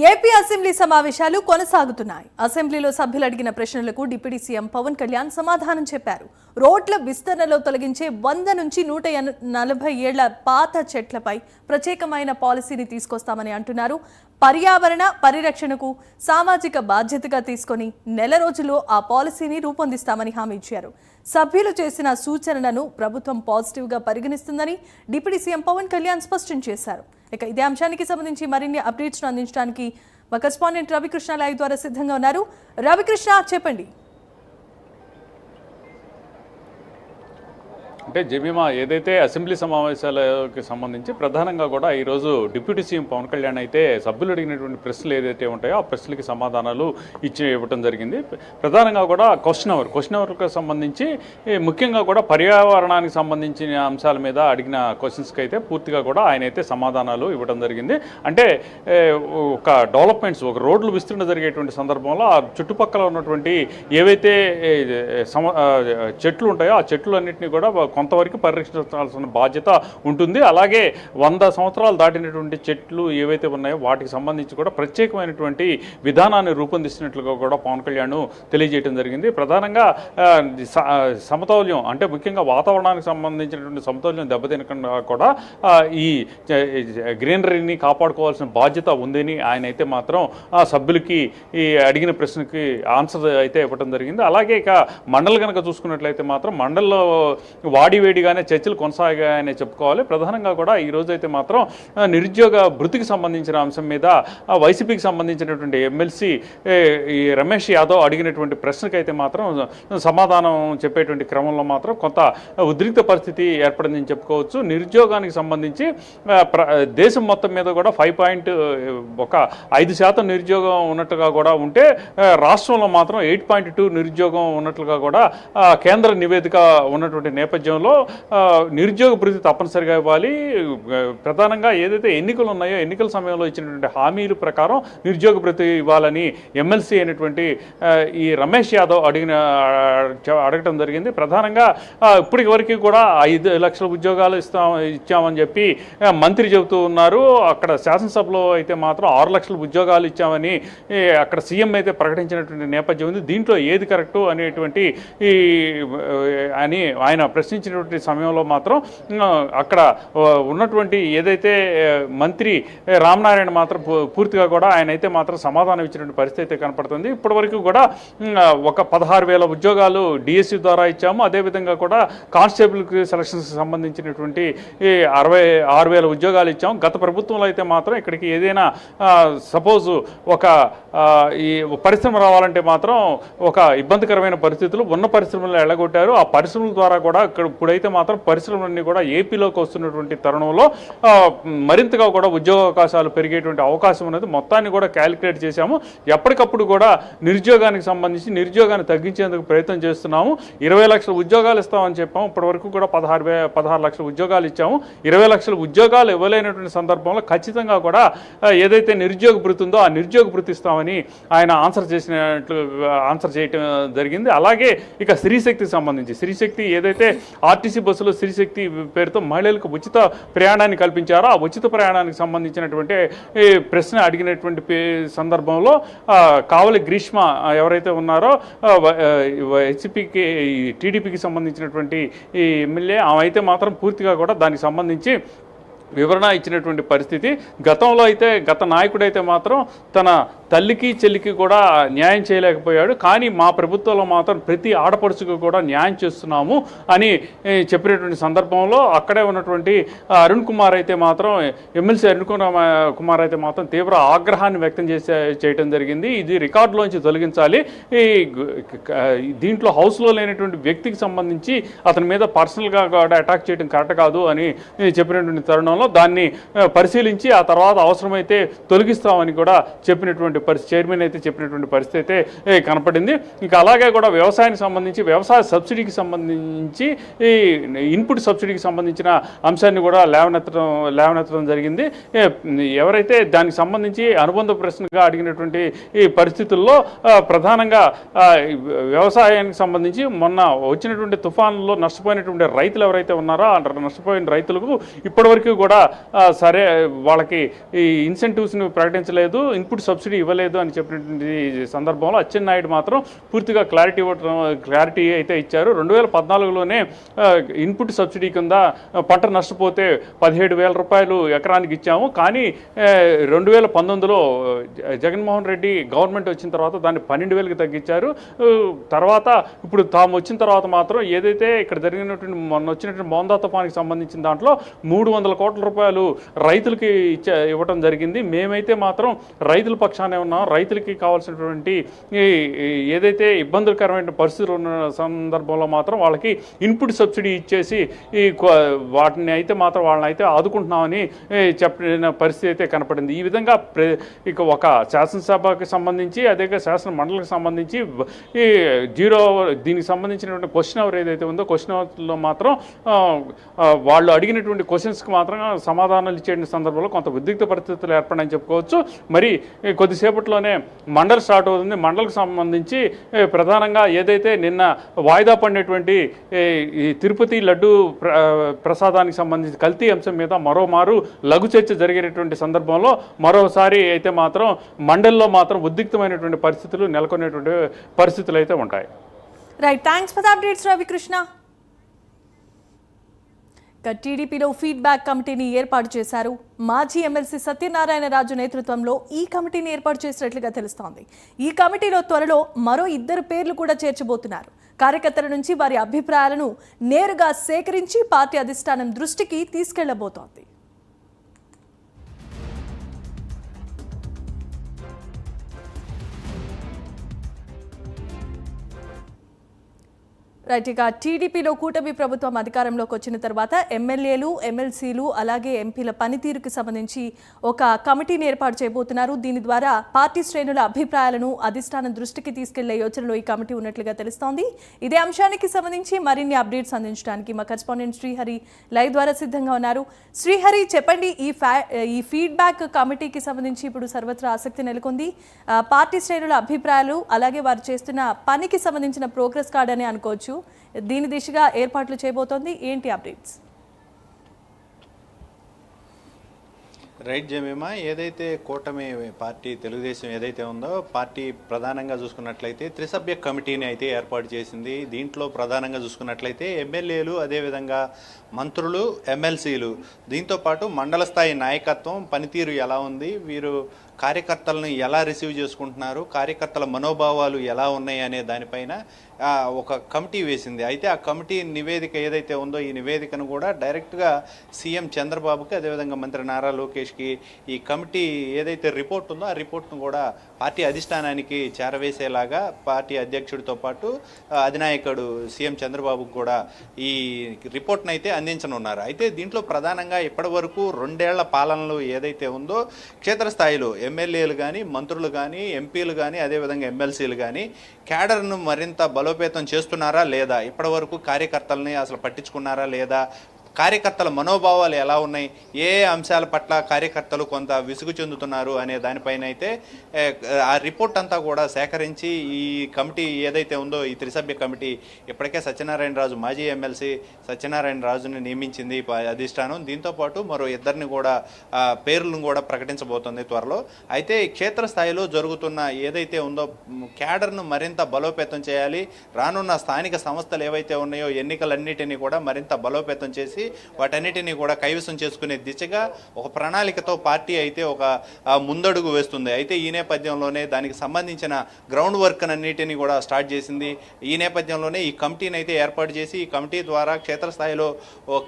AP assembly సమావేశాలు కొనసాగుతున్నాయి. అసెంబ్లీలో సభ్యులు అడిగిన ప్రశ్నలకు డిప్యూటీ సీఎం పవన్ కళ్యాణ్ సమాధానం చెప్పారు. రోడ్ల విస్తరణలో తొలగించే 100 నుంచి 140 ఏళ్ల పాత చెట్లపై ప్రత్యేకమైన పాలసీని తీసుకొస్తామని అంటున్నారు. పర్యావరణ పరిరక్షణకు సామాజిక బాధ్యతగా తీసుకొని నెల రోజుల్లో ఆ పాలసీని రూపొందిస్తామని హామీ ఇచ్చారు. సభ్యులు చేసిన సూచనలను ప్రభుత్వం పాజిటివ్గా పరిగణిస్తుందని డిప్యూటీ సీఎం పవన్ కళ్యాణ్ స్పష్టం చేశారు. ఇక ఇదే అంశానికి సంబంధించి మరిన్ని అప్డేట్స్ అందించడానికి మా కరెస్పాండెంట్ రవికృష్ణ లైవ్ ద్వారా సిద్ధంగా ఉన్నారు. రవికృష్ణ, చెప్పండి. అంటే జమీమా ఏదైతే అసెంబ్లీ సమావేశాలకు సంబంధించి ప్రధానంగా కూడా ఈరోజు డిప్యూటీ సీఎం పవన్ కళ్యాణ్ అయితే సభ్యులు అడిగినటువంటి ప్రశ్నలు ఏదైతే ఉంటాయో ఆ ప్రశ్నలకి సమాధానాలు ఇవ్వడం జరిగింది. ప్రధానంగా కూడా క్వశ్చన్ అవర్కి సంబంధించి ముఖ్యంగా కూడా పర్యావరణానికి సంబంధించిన అంశాల మీద అడిగిన క్వశ్చన్స్కి అయితే పూర్తిగా కూడా ఆయన అయితే సమాధానాలు ఇవ్వడం జరిగింది. అంటే ఒక డెవలప్మెంట్స్, ఒక రోడ్లు విస్తరణ జరిగేటువంటి సందర్భంలో ఆ చుట్టుపక్కల ఉన్నటువంటి ఏవైతే చెట్లు ఉంటాయో ఆ చెట్లన్నింటినీ కూడా కొంతవరకు పరిరక్షించాల్సిన బాధ్యత ఉంటుంది. అలాగే 100 సంవత్సరాలు దాటినటువంటి చెట్లు ఏవైతే ఉన్నాయో వాటికి సంబంధించి కూడా ప్రత్యేకమైనటువంటి విధానాన్ని రూపొందిస్తున్నట్లుగా కూడా పవన్ కళ్యాణ్ తెలియజేయడం జరిగింది. ప్రధానంగా సమతౌల్యం, అంటే ముఖ్యంగా వాతావరణానికి సంబంధించినటువంటి సమతౌల్యం దెబ్బతినకుండా కూడా ఈ గ్రీనరీని కాపాడుకోవాల్సిన బాధ్యత ఉందని ఆయన అయితే మాత్రం సభ్యులకి ఈ అడిగిన ప్రశ్నకి ఆన్సర్ అయితే ఇవ్వడం జరిగింది. అలాగే ఇక మండలి కనుక చూసుకున్నట్లయితే మాత్రం మండలిలో వాడివేడిగానే చర్చలు కొనసాగాయనే చెప్పుకోవాలి. ప్రధానంగా కూడా ఈరోజు అయితే మాత్రం నిరుద్యోగ భృతికి సంబంధించిన అంశం మీద వైసీపీకి సంబంధించినటువంటి ఎమ్మెల్సీ ఈ రమేష్ యాదవ్ అడిగినటువంటి ప్రశ్నకైతే మాత్రం సమాధానం చెప్పేటువంటి క్రమంలో మాత్రం కొంత ఉద్రిక్త పరిస్థితి ఏర్పడిందని చెప్పుకోవచ్చు. నిరుద్యోగానికి సంబంధించి దేశం మొత్తం మీద కూడా 5% నిరుద్యోగం ఉన్నట్టుగా కూడా ఉంటే రాష్ట్రంలో మాత్రం 8.2 నిరుద్యోగం ఉన్నట్లుగా కూడా కేంద్ర నివేదిక ఉన్నటువంటి నేపథ్యంలో నిరుద్యోగ భృతి తప్పనిసరిగా ఇవ్వాలి. ప్రధానంగా ఏదైతే ఎన్నికలు ఉన్నాయో ఎన్నికల సమయంలో ఇచ్చినటువంటి హామీల ప్రకారం నిరుద్యోగ భృతి ఇవ్వాలని ఎమ్మెల్సీ అయినటువంటి ఈ రమేష్ యాదవ్ అడగటం జరిగింది. ప్రధానంగా ఇప్పటి వరకు కూడా 5 లక్షల ఉద్యోగాలు ఇచ్చామని చెప్పి మంత్రి చెబుతూ ఉన్నారు. అక్కడ శాసనసభలో అయితే మాత్రం 6 లక్షల ఉద్యోగాలు ఇచ్చామని అక్కడ సీఎం అయితే ప్రకటించినటువంటి నేపథ్యం ఉంది. దీంట్లో ఏది కరెక్టు అనేటువంటి అని ఆయన ప్రశ్నించినటువంటి సమయంలో మాత్రం అక్కడ ఉన్నటువంటి ఏదైతే మంత్రి రామనారాయణ మాత్రం పూర్తిగా కూడా ఆయన అయితే మాత్రం సమాధానం ఇచ్చినటువంటి పరిస్థితి అయితే కనపడుతుంది. ఇప్పటి వరకు కూడా ఒక 16,000 ఉద్యోగాలు డిఎస్సి ద్వారా ఇచ్చాము. అదేవిధంగా కూడా కానిస్టేబుల్కి సెలక్షన్స్కి సంబంధించినటువంటి 66,000 ఉద్యోగాలు ఇచ్చాము. గత ప్రభుత్వంలో అయితే మాత్రం ఇక్కడికి ఏదైనా సపోజ్ ఒక ఈ పరిశ్రమ రావాలంటే మాత్రం ఒక ఇబ్బందికరమైన పరిస్థితులు ఉన్న పరిశ్రమలు ఎల్లగొట్టారు. ఆ పరిశ్రమల ద్వారా కూడా ఇప్పుడైతే మాత్రం పరిశ్రమలన్నీ కూడా ఏపీలోకి వస్తున్నటువంటి తరుణంలో మరింతగా కూడా ఉద్యోగ అవకాశాలు పెరిగేటువంటి అవకాశం అనేది మొత్తాన్ని కూడా క్యాలిక్యులేట్ చేశాము. ఎప్పటికప్పుడు కూడా నిరుద్యోగానికి సంబంధించి నిరుద్యోగాన్ని తగ్గించేందుకు ప్రయత్నం చేస్తున్నాము. 20 లక్షల ఉద్యోగాలు ఇస్తామని చెప్పాము. ఇప్పటివరకు కూడా 16 లక్షల ఉద్యోగాలు ఇచ్చాము. 20 లక్షల ఉద్యోగాలు ఇవ్వలేనటువంటి సందర్భంలో ఖచ్చితంగా కూడా ఏదైతే నిరుద్యోగ భృతి ఉందో ఆ నిరుద్యోగ భృతి ఇస్తామని ఆయన ఆన్సర్ చేయటం జరిగింది. అలాగే ఇక స్త్రీశక్తికి సంబంధించి స్త్రీశక్తి ఏదైతే ఆర్టీసీ బస్సులో స్త్రీశక్తి పేరుతో మహిళలకు ఉచిత ప్రయాణాన్ని కల్పించారో ఆ ఉచిత ప్రయాణానికి సంబంధించినటువంటి ప్రశ్న అడిగినటువంటి సందర్భంలో కావలి గ్రీష్మ ఎవరైతే ఉన్నారో వైసీపీకి టీడీపీకి సంబంధించినటువంటి ఈ ఎమ్మెల్యే ఆమె అయితే మాత్రం పూర్తిగా కూడా దానికి సంబంధించి వివరణ ఇచ్చినటువంటి పరిస్థితి. గతంలో అయితే గత నాయకుడైతే మాత్రం తన తల్లికి చెల్లికి కూడా న్యాయం చేయలేకపోయాడు. కానీ మా ప్రభుత్వంలో మాత్రం ప్రతి ఆడపడుచుకు కూడా న్యాయం చేస్తున్నాము అని చెప్పినటువంటి సందర్భంలో అక్కడే ఉన్నటువంటి అరుణ్ కుమార్ అయితే మాత్రం ఎమ్మెల్సీ అరుణ్ కుమార్ అయితే మాత్రం తీవ్ర ఆగ్రహాన్ని వ్యక్తం చేయడం జరిగింది. ఇది రికార్డులోంచి తొలగించాలి. దీంట్లో హౌస్లో లేనటువంటి వ్యక్తికి సంబంధించి అతని మీద పర్సనల్గా కూడా అటాక్ చేయడం కరెక్ట్ కాదు అని చెప్పినటువంటి తరుణంలో దాన్ని పరిశీలించి ఆ తర్వాత అవసరమైతే తొలగిస్తామని కూడా చెప్పినటువంటి చెప్పినటువంటి పరిస్థితి, చైర్మన్ అయితే చెప్పినటువంటి పరిస్థితి అయితే కనపడింది. ఇంకా అలాగే కూడా వ్యవసాయానికి సంబంధించి, వ్యవసాయ సబ్సిడీకి సంబంధించి, ఈ ఇన్పుట్ సబ్సిడీకి సంబంధించిన అంశాన్ని కూడా లేవనెత్తడం జరిగింది. ఎవరైతే దానికి సంబంధించి అనుబంధ ప్రశ్నగా అడిగినటువంటి ఈ పరిస్థితుల్లో ప్రధానంగా వ్యవసాయానికి సంబంధించి మొన్న వచ్చినటువంటి తుఫాన్లో నష్టపోయినటువంటి రైతులు ఎవరైతే ఉన్నారో ఆ నష్టపోయిన రైతులకు ఇప్పటివరకు కూడా సరే వాళ్ళకి ఈ ఇన్సెంటివ్స్ని ప్రకటించలేదు, ఇన్పుట్ సబ్సిడీ ఇవ్వలేదు అని చెప్పినటువంటి సందర్భంలో అచ్చెన్నాయుడు మాత్రం పూర్తిగా క్లారిటీ అయితే ఇచ్చారు. 2014లోనే ఇన్పుట్ సబ్సిడీ కింద పంట నష్టపోతే 17,000 రూపాయలు ఎకరానికి ఇచ్చాము. కానీ 2019లో జగన్మోహన్ రెడ్డి గవర్నమెంట్ వచ్చిన తర్వాత దాన్ని 12,000కి తగ్గించారు. తర్వాత ఇప్పుడు తాము వచ్చిన తర్వాత మాత్రం ఏదైతే ఇక్కడ జరిగినటువంటి మొన్న వచ్చినటువంటి మోందా తుఫానికి సంబంధించిన దాంట్లో 300 కోట్ల రూపాయలు రైతులకి ఇవ్వడం జరిగింది. మేమైతే మాత్రం రైతుల పక్షానే ఉన్నాం. రైతులకి కావాల్సినటువంటి ఏదైతే ఇబ్బందులకరమైన పరిస్థితులు ఉన్న సందర్భంలో మాత్రం వాళ్ళకి ఇన్పుట్ సబ్సిడీ ఇచ్చేసి వాటిని అయితే మాత్రం వాళ్ళని అయితే ఆదుకుంటున్నామని చెప్పిన పరిస్థితి అయితే కనపడింది. ఈ విధంగా ఇక ఒక శాసనసభకి సంబంధించి, అదే శాసన మండలికి సంబంధించి ఈ దీనికి సంబంధించినటువంటి క్వశ్చన్ అవర్ ఏదైతే ఉందో క్వశ్చన్ అవర్లో మాత్రం వాళ్ళు అడిగినటువంటి క్వశ్చన్స్కి మాత్రం సమాధానాలు ఇచ్చే సందర్భంలో కొంత ఉద్రిక్త పరిస్థితులు ఏర్పడని చెప్పుకోవచ్చు. మరి కొద్దిసేపట్లోనే మండలి స్టార్ట్ అవుతుంది. మండలికి సంబంధించి ప్రధానంగా ఏదైతే నిన్న వాయిదా పడినటువంటి ఈ తిరుపతి లడ్డు ప్రసాదానికి సంబంధించి కల్తీ అంశం మీద మరోమారు లఘు చర్చ జరిగినటువంటి సందర్భంలో మరోసారి అయితే మాత్రం మండలిలో మాత్రం ఉద్రిక్తమైనటువంటి పరిస్థితులు నెలకొనేటువంటి పరిస్థితులు అయితే ఉంటాయి. Right, thanks for the updates Ravikrishna. టీడీపీలో ఫీడ్బ్యాక్ కమిటీని ఏర్పాటు చేశారు. మాజీ ఎమ్మెల్సీ సత్యనారాయణ రాజు నేతృత్వంలో ఈ కమిటీని ఏర్పాటు చేసినట్లుగా తెలుస్తోంది. ఈ కమిటీలో త్వరలో మరో 2 పేర్లు కూడా చేర్చబోతున్నారు. కార్యకర్తల నుంచి వారి అభిప్రాయాలను నేరుగా సేకరించి పార్టీ అధిష్టానం దృష్టికి తీసుకెళ్లబోతోంది. రైట్, ఇక టీడీపీలో కూటమి ప్రభుత్వం అధికారంలోకి వచ్చిన తర్వాత ఎమ్మెల్యేలు, ఎమ్మెల్సీలు అలాగే ఎంపీల పనితీరుకు సంబంధించి ఒక కమిటీని ఏర్పాటు చేయబోతున్నారు. దీని ద్వారా పార్టీ శ్రేణుల అభిప్రాయాలను అధిష్టానం దృష్టికి తీసుకెళ్లే యోచనలో ఈ కమిటీ ఉన్నట్లుగా తెలుస్తోంది. ఇదే అంశానికి సంబంధించి మరిన్ని అప్డేట్స్ అందించడానికి మా కరెస్పాండెంట్ శ్రీహరి లైవ్ ద్వారా సిద్ధంగా ఉన్నారు. శ్రీహరి, చెప్పండి, ఈ ఫీడ్బ్యాక్ కమిటీకి సంబంధించి ఇప్పుడు సర్వత్రా ఆసక్తి నెలకొంది. పార్టీ శ్రేణుల అభిప్రాయాలు అలాగే వారు చేస్తున్న పనికి సంబంధించిన ప్రోగ్రెస్ కార్డ్ అని అనుకోవచ్చు. దీని దిశగా ఏర్పాట్లు చేయబోతోంది. ఏంటి అప్డేట్స్? రైట్ జమీమా, ఏదైతే కూటమి పార్టీ తెలుగుదేశం ఏదైతే ఉందో పార్టీ ప్రధానంగా చూసుకున్నట్లయితే త్రిసభ్య కమిటీని అయితే ఏర్పాటు చేసింది. దీంట్లో ప్రధానంగా చూసుకున్నట్లయితే ఎమ్మెల్యేలు, అదేవిధంగా మంత్రులు, ఎమ్మెల్సీలు, దీంతోపాటు మండల స్థాయి నాయకత్వం పనితీరు ఎలా ఉంది, వీరు కార్యకర్తలను ఎలా రిసీవ్ చేసుకుంటున్నారు, కార్యకర్తల మనోభావాలు ఎలా ఉన్నాయి అనే దానిపైన ఒక కమిటీ వేసింది. అయితే ఆ కమిటీ నివేదిక ఏదైతే ఉందో ఈ నివేదికను కూడా డైరెక్ట్గా సీఎం చంద్రబాబుకి, అదేవిధంగా మంత్రి నారా లోకేష్కి ఈ కమిటీ ఏదైతే రిపోర్ట్ ఉందో ఆ రిపోర్ట్ను కూడా పార్టీ అధిష్టానానికి చేరవేసేలాగా పార్టీ అధ్యక్షుడితో పాటు అధినాయకుడు సీఎం చంద్రబాబుకు కూడా ఈ రిపోర్ట్ను అయితే అందించనున్నారు. అయితే దీంట్లో ప్రధానంగా ఇప్పటి వరకు 2 ఏళ్ల పాలనలో ఏదైతే ఉందో క్షేత్రస్థాయిలో ఎమ్మెల్యేలు కానీ, మంత్రులు కానీ, ఎంపీలు కానీ, అదేవిధంగా ఎమ్మెల్సీలు కానీ క్యాడర్ను మరింత బలోపేతం చేస్తున్నారా లేదా, ఇప్పటి వరకు కార్యకర్తలని అసలు పట్టించుకున్నారా లేదా, కార్యకర్తల మనోభావాలు ఎలా ఉన్నాయి, ఏ అంశాల పట్ల కార్యకర్తలు కొంత విసుగు చెందుతున్నారు అనే దానిపైన అయితే ఆ రిపోర్ట్ అంతా కూడా సేకరించి ఈ కమిటీ ఏదైతే ఉందో ఈ త్రిసభ్య కమిటీ ఇప్పటికే సత్యనారాయణ రాజు, మాజీ ఎమ్మెల్సీ సత్యనారాయణ రాజుని నియమించింది అధిష్టానం. దీంతోపాటు మరో 2 కూడా పేర్లను కూడా ప్రకటించబోతోంది త్వరలో. అయితే క్షేత్రస్థాయిలో జరుగుతున్న ఏదైతే ఉందో క్యాడర్ను మరింత బలోపేతం చేయాలి, రానున్న స్థానిక సంస్థలు ఏవైతే ఉన్నాయో ఎన్నికలన్నిటినీ కూడా మరింత బలోపేతం చేసి వాటన్నిటినీ కూడా కైవసం చేసుకునే దిశగా ఒక ప్రణాళికతో పార్టీ అయితే ఒక ముందడుగు వేస్తుంది. అయితే ఈ నేపథ్యంలోనే దానికి సంబంధించిన గ్రౌండ్ వర్క్ అన్నిటినీ కూడా స్టార్ట్ చేసింది. ఈ నేపథ్యంలోనే ఈ కమిటీని అయితే ఏర్పాటు చేసి ఈ కమిటీ ద్వారా క్షేత్రస్థాయిలో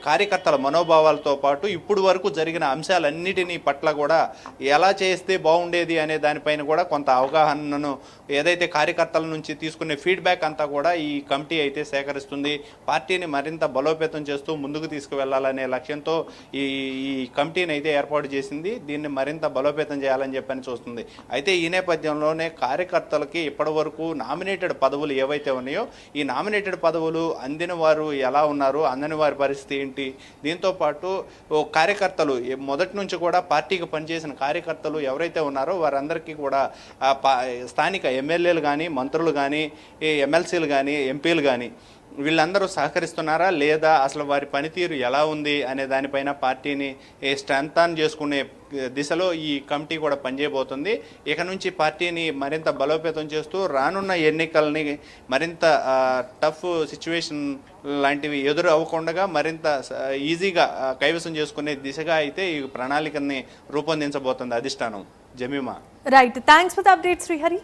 కార్యకర్తల మనోభావాలతో పాటు ఇప్పుడు వరకు జరిగిన అంశాలన్నిటినీ పట్ల కూడా ఎలా చేస్తే బాగుండేది అనే దానిపైన కూడా కొంత అవగాహనను ఏదైతే కార్యకర్తల నుంచి తీసుకునే ఫీడ్బ్యాక్ అంతా కూడా ఈ కమిటీ అయితే సేకరిస్తుంది. పార్టీని మరింత బలోపేతం చేస్తూ ముందుకు తీసుకువెళ్లాలనే లక్ష్యంతో ఈ ఈ కమిటీని అయితే ఏర్పాటు చేసింది. దీన్ని మరింత బలోపేతం చేయాలని చెప్పని చూస్తుంది. అయితే ఈ నేపథ్యంలోనే కార్యకర్తలకి ఇప్పటి వరకు నామినేటెడ్ పదవులు ఏవైతే ఉన్నాయో ఈ నామినేటెడ్ పదవులు అందిన వారు ఎలా ఉన్నారు, అందని వారి పరిస్థితి ఏంటి, దీంతోపాటు కార్యకర్తలు మొదటి నుంచి కూడా పార్టీకి పనిచేసిన కార్యకర్తలు ఎవరైతే ఉన్నారో వారందరికీ కూడా స్థానిక ఎమ్మెల్యేలు కానీ, మంత్రులు కానీ, ఎమ్మెల్సీలు కానీ, ఎంపీలు కానీ వీళ్ళందరూ సహకరిస్తున్నారా లేదా, అసలు వారి పనితీరు ఎలా ఉంది అనే దానిపైన పార్టీని స్ట్రెంథన్ చేసుకునే దిశలో ఈ కమిటీ కూడా పనిచేయబోతుంది. ఇక నుంచి పార్టీని మరింత బలోపేతం చేస్తూ రానున్న ఎన్నికల్ని మరింత టఫ్ సిచ్యువేషన్ లాంటివి ఎదురు అవ్వకుండా మరింత ఈజీగా కైవసం చేసుకునే దిశగా అయితే ఈ ప్రణాళికని రూపొందించబోతుంది అధిష్టానం. Jemimah. Right, thanks for the update Srihari.